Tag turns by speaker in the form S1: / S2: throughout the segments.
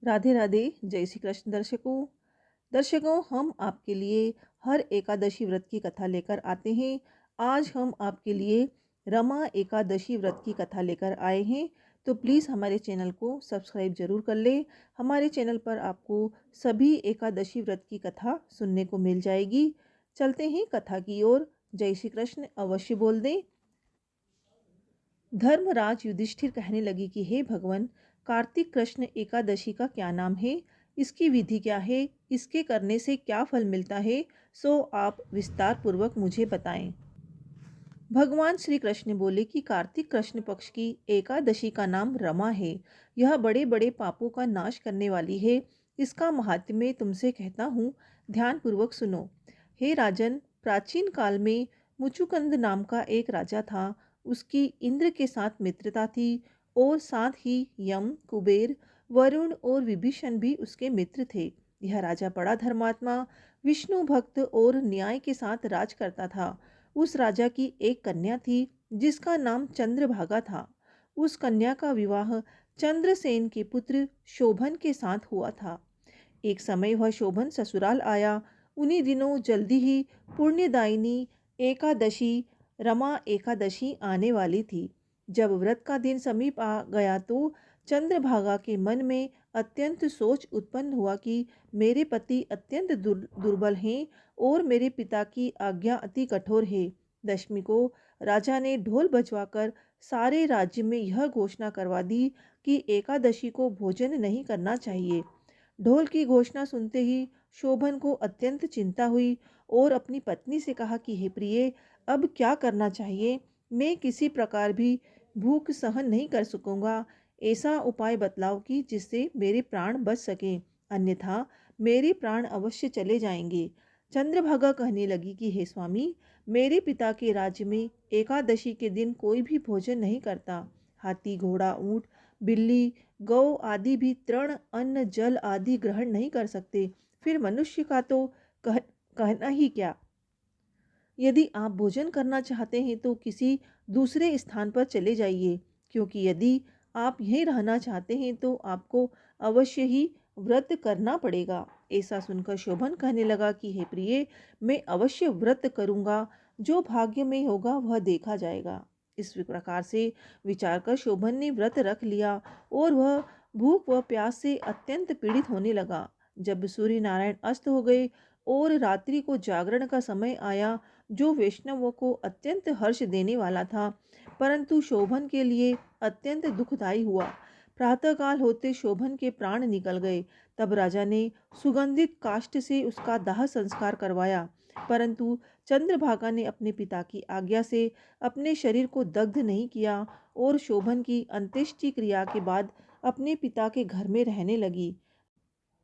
S1: राधे राधे। जय श्री कृष्ण। दर्शकों, हम आपके लिए हर एकादशी व्रत की कथा लेकर आते हैं। आज हम आपके लिए रमा एकादशी व्रत की कथा लेकर आए हैं, तो प्लीज़ हमारे चैनल को सब्सक्राइब जरूर कर लें। हमारे चैनल पर आपको सभी एकादशी व्रत की कथा सुनने को मिल जाएगी। चलते हैं कथा की ओर। जय श्री कृष्ण अवश्य बोल दें। धर्मराज युधिष्ठिर कहने लगे कि हे भगवान, कार्तिक कृष्ण एकादशी का क्या नाम है, इसकी विधि क्या है, इसके करने से क्या फल मिलता है, सो आप विस्तार पूर्वक मुझे बताएं। भगवान श्री कृष्ण बोले कि कार्तिक कृष्ण पक्ष की एकादशी का नाम रमा है। यह बड़े बड़े पापों का नाश करने वाली है। इसका महात्म्य तुमसे कहता हूँ, ध्यान पूर्वक सुनो। हे राजन, प्राचीन काल में मुचुकुंद नाम का एक राजा था। उसकी इंद्र के साथ मित्रता थी और साथ ही यम, कुबेर, वरुण और विभीषण भी उसके मित्र थे। यह राजा बड़ा धर्मात्मा, विष्णु भक्त और न्याय के साथ राज करता था। उस राजा की एक कन्या थी जिसका नाम चंद्रभागा था। उस कन्या का विवाह चंद्रसेन के पुत्र शोभन के साथ हुआ था। एक समय वह शोभन ससुराल आया। उन्हीं दिनों जल्दी ही पुण्यदायिनी एकादशी, रमा एकादशी आने वाली थी। जब व्रत का दिन समीप आ गया तो चंद्रभागा के मन में अत्यंत सोच उत्पन्न हुआ कि मेरे पति अत्यंत दुर्बल हैं और मेरे पिता की आज्ञा अति कठोर है। दशमी को राजा ने ढोल बजवाकर सारे राज्य में यह घोषणा करवा दी कि एकादशी को भोजन नहीं करना चाहिए। ढोल की घोषणा सुनते ही शोभन को अत्यंत चिंता हुई और अपनी पत्नी से कहा कि हे प्रिय, अब क्या करना चाहिए। मैं किसी प्रकार भी भूख सहन नहीं कर सकूंगा। ऐसा उपाय बतलाओ कि जिससे मेरे प्राण बच सकें, अन्यथा मेरे प्राण अवश्य चले जाएंगे। चंद्रभागा कहने लगी कि हे स्वामी, मेरे पिता के राज्य में एकादशी के दिन कोई भी भोजन नहीं करता। हाथी, घोड़ा, ऊंट, बिल्ली, गौ आदि भी तृण, अन्न, जल आदि ग्रहण नहीं कर सकते। फिर मनुष्य का तो कहना ही क्या। यदि आप भोजन करना चाहते हैं तो किसी दूसरे स्थान पर चले जाइए, क्योंकि यदि आप यहीं रहना चाहते हैं तो आपको अवश्य ही व्रत करना पड़ेगा। ऐसा सुनकर शोभन कहने लगा कि हे प्रिय, मैं अवश्य व्रत करूंगा। जो भाग्य में होगा वह देखा जाएगा। इस प्रकार से विचार कर शोभन ने व्रत रख लिया और वह भूख व प्यास से अत्यंत पीड़ित होने लगा। जब सूर्य नारायण अस्त हो गए और रात्रि को जागरण का समय आया, जो वैष्णवों को अत्यंत हर्ष देने वाला था, परंतु शोभन के लिए अत्यंत दुखदायी हुआ। प्रातःकाल होते शोभन के प्राण निकल गए। तब राजा ने सुगंधित काष्ठ से उसका दाह संस्कार करवाया, परंतु चंद्रभागा ने अपने पिता की आज्ञा से अपने शरीर को दग्ध नहीं किया और शोभन की अंत्येष्टि क्रिया के बाद अपने पिता के घर में रहने लगी।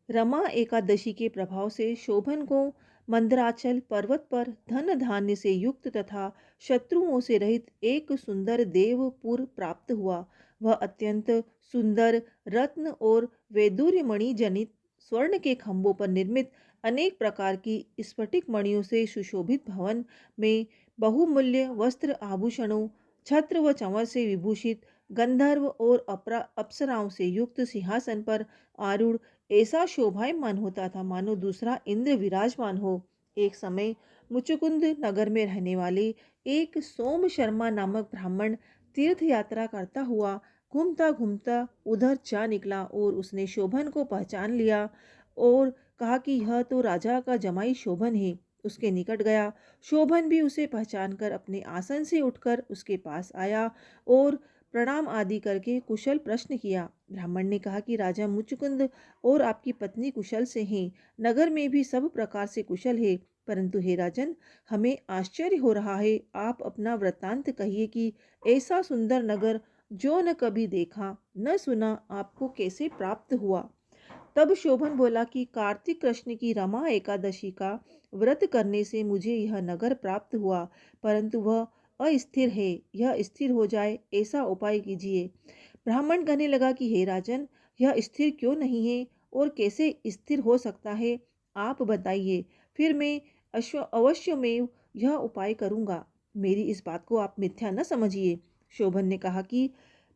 S1: रमा एकादशी के प्रभाव से शोभन को मंदराचल पर्वत पर धन धान्य से युक्त तथा शत्रुओं से रहित एक सुंदर देवपुर प्राप्त हुआ। वह अत्यंत सुंदर रत्न और वैदूर्य मणि जनित स्वर्ण के खंभों पर निर्मित अनेक प्रकार की स्फटिक मणियों से सुशोभित भवन में बहुमूल्य वस्त्र आभूषणों, छत्र व चंवर से विभूषित गंधर्व और अप्सराओं से युक्त सिंहासन पर आरूढ़ ऐसा शोभायमान होता था मानो दूसरा इंद्र विराजमान हो। एक समय मुचुकुंद नगर में रहने वाले एक सोम शर्मा नामक ब्राह्मण तीर्थ यात्रा करता हुआ घूमता घूमता उधर जा निकला और उसने शोभन को पहचान लिया और कहा कि यह तो राजा का जमाई शोभन है। उसके निकट गया। शोभन भी उसे पहचान कर अपने आसन से उठकर उसके पास आया और प्रणाम आदि करके कुशल प्रश्न किया। ब्राह्मण ने कहा कि राजा मुचुकुंद और आपकी पत्नी कुशल से हैं। नगर में भी सब प्रकार से कुशल है, परंतु हे राजन, हमें आश्चर्य हो रहा है। आप अपना वृत्तांत कहिए कि ऐसा सुंदर नगर जो न कभी देखा न सुना आपको कैसे प्राप्त हुआ। तब शोभन बोला कि कार्तिक कृष्ण की रमा एकादशी का व्रत करने से मुझे यह नगर प्राप्त हुआ, परंतु वह अस्थिर है। यह स्थिर हो जाए ऐसा उपाय कीजिए। ब्राह्मण कहने लगा कि हे राजन, यह स्थिर क्यों नहीं है और कैसे स्थिर हो सकता है, आप बताइए। फिर मैं अवश्य में यह उपाय करूंगा। मेरी इस बात को आप मिथ्या न समझिए। शोभन ने कहा कि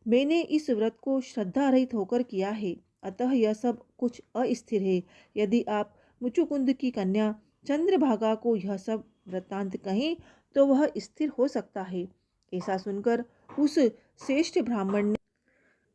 S1: मैंने इस व्रत को श्रद्धा रहित होकर किया है। अतः यह सब कुछ अस्थिर है। यदि आप मुचुकुंद की कन्या चंद्रभागा को यह सब वृत्तांत कहें तो वह स्थिर हो सकता है। ऐसा सुनकर उस श्रेष्ठ ब्राह्मण ने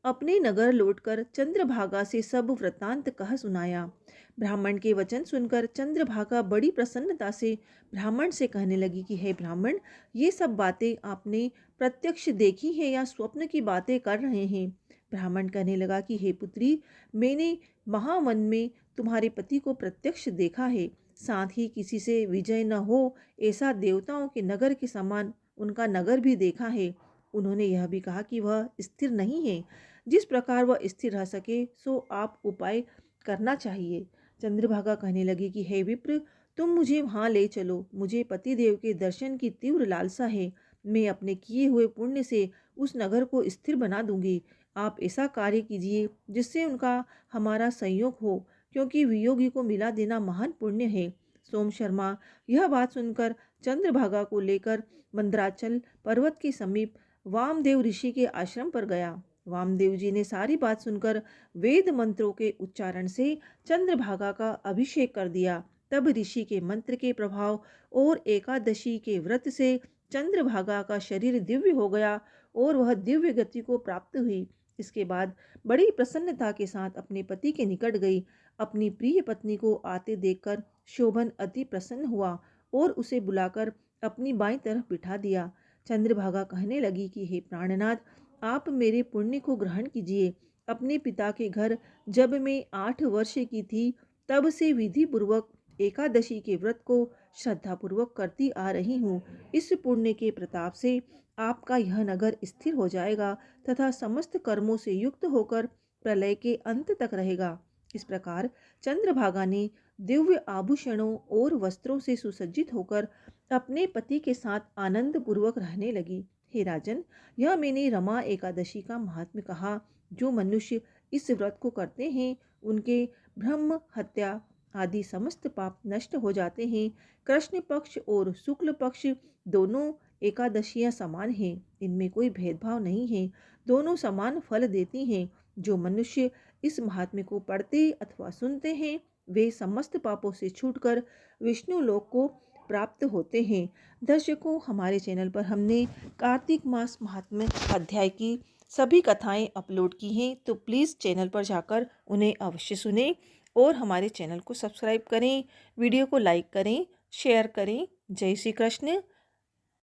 S1: अपने नगर लौटकर चंद्रभागा से सब वृत्तांत कह सुनाया। ब्राह्मण के वचन सुनकर चंद्रभागा बड़ी प्रसन्नता से ब्राह्मण से कहने लगी कि हे ब्राह्मण, ये सब बातें आपने प्रत्यक्ष देखी है या स्वप्न की बातें कर रहे हैं? ब्राह्मण कहने लगा कि हे पुत्री, मैंने महावन में तुम्हारे पति को प्रत्यक्ष देखा है, साथ ही किसी से विजय न हो ऐसा देवताओं के नगर के समान उनका नगर भी देखा है। उन्होंने यह भी कहा कि वह स्थिर नहीं है, जिस प्रकार वह स्थिर रह सके सो आप उपाय करना चाहिए। चंद्रभागा कहने लगी कि हे विप्र, तुम मुझे वहाँ ले चलो, मुझे पतिदेव के दर्शन की तीव्र लालसा है। मैं अपने किए हुए पुण्य से उस नगर को स्थिर बना दूंगी। आप ऐसा कार्य कीजिए जिससे उनका हमारा संयोग हो, क्योंकि वियोगी को मिला देना महान पुण्य है। सोम शर्मा यह बात सुनकर चंद्रभागा को लेकर मंदराचल पर्वत के समीप वामदेव ऋषि के आश्रम पर गया। वामदेव जी ने सारी बात सुनकर वेद मंत्रों के उच्चारण से चंद्रभागा का अभिषेक कर दिया। तब ऋषि के मंत्र के प्रभाव और एकादशी के व्रत से चंद्रभागा का शरीर दिव्य हो गया और वह दिव्य गति को प्राप्त हुई। इसके बाद बड़ी प्रसन्नता के साथ अपने पति के निकट गई। अपनी प्रिय पत्नी को आते देखकर शोभन अति प्रसन्न हुआ और उसे बुलाकर अपनी बाईं तरफ बिठा दिया। चंद्रभागा कहने लगी कि हे प्राणनाथ, आप मेरे पुण्य को ग्रहण कीजिए। अपने पिता के घर जब मैं 8 वर्ष की थी तब से विधि पूर्वक एकादशी के व्रत को श्रद्धापूर्वक करती आ रही हूँ। इस पुण्य के प्रताप से आपका यह नगर स्थिर हो जाएगा तथा समस्त कर्मों से युक्त होकर प्रलय के अंत तक रहेगा। इस प्रकार चंद्रभागा ने दिव्य आभूषणों और वस्त्रों से सुसज्जित होकर अपने पति के साथ आनंद पूर्वक रहने लगी। हे राजन, यह मैंने रमा एकादशी का महात्म्य कहा। जो मनुष्य इस व्रत को करते हैं उनके ब्रह्म हत्या आदि समस्त पाप नष्ट हो जाते हैं। कृष्ण पक्ष और शुक्ल पक्ष दोनों एकादशियां समान हैं, इनमें कोई भेदभाव नहीं है, दोनों समान फल देती हैं। जो मनुष्य इस महात्म्य को पढ़ते अथवा सुनते हैं वे समस्त पापों से छूटकर विष्णु लोक को प्राप्त होते हैं। दर्शकों, हमारे चैनल पर हमने कार्तिक मास महात्म्य अध्याय की सभी कथाएं अपलोड की हैं, तो प्लीज़ चैनल पर जाकर उन्हें अवश्य सुनें और हमारे चैनल को सब्सक्राइब करें, वीडियो को लाइक करें, शेयर करें। जय श्री कृष्ण।